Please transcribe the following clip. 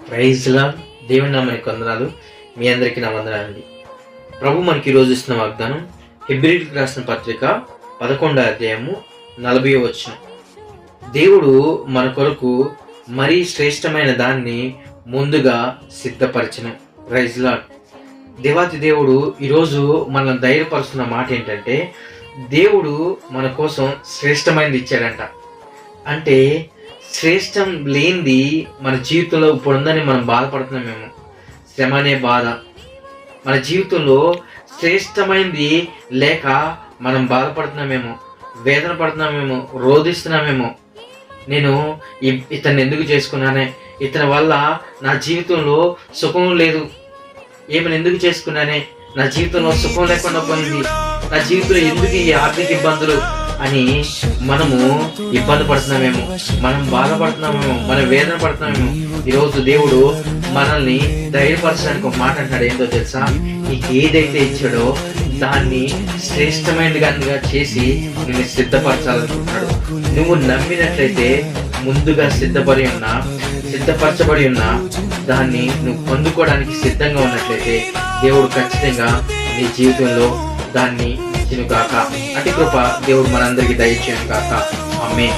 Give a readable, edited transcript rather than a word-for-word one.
Praise lord. దేవుని నామానికి వందనాలు. మీ అందరికీ నా వందనాలండి. ప్రభు మనకి ఈరోజు ఇస్తున్న వాగ్దానం హెబ్రీయులకు రాసిన పత్రిక 11వ అధ్యాయము 40వ వచనం. దేవుడు మన కొరకు మరీ శ్రేష్టమైన దాన్ని ముందుగా సిద్ధపరచను. Praise lord. దేవాతి దేవుడు ఈరోజు మనల్ని ధైర్యపరుస్తున్న మాట ఏంటంటే, దేవుడు మన కోసం శ్రేష్టమైనది ఇచ్చాడంట. అంటే శ్రేష్టం లేనిది మన జీవితంలో ఇప్పుడు ఉందని మనం బాధపడుతున్నామేమో. శ్రమ అనే బాధ మన జీవితంలో శ్రేష్టమైనది లేక మనం బాధపడుతున్నామేమో, వేదన పడుతున్నామేమో, రోధిస్తున్నామేమో. నేను ఇతన్ని ఎందుకు చేసుకున్నానే, ఇతని వల్ల నా జీవితంలో సుఖం లేదు, ఏమైనా ఎందుకు చేసుకున్నానే, నా జీవితంలో సుఖం లేకుండా పోయింది, నా జీవితంలో ఎందుకు ఈ ఆర్థిక ఇబ్బందులు అని మనము ఇబ్బంది పడుతున్నామేమో, మనం బాధపడుతున్నామేమో, మనం వేదన పడుతున్నామేమో. ఈరోజు దేవుడు మనల్ని ధైర్యపరచడానికి ఒక మాట అంటాడు. ఏంటో తెలుసా? నీకు ఏదైతే ఇచ్చాడో దాన్ని శ్రేష్టమైనదిగా చేసి నిన్ను సిద్ధపరచాలనుకుంటున్నాడు. నువ్వు నమ్మినట్లయితే ముందుగా సిద్ధపరచబడి ఉన్న దాన్ని నువ్వు పొందుకోవడానికి సిద్ధంగా ఉన్నట్లయితే దేవుడు ఖచ్చితంగా నీ జీవితంలో దాన్ని ఇచ్చును గాక. అతి కృప దేవుడు మనందరికీ దయచేయును గాక. ఆమేన్.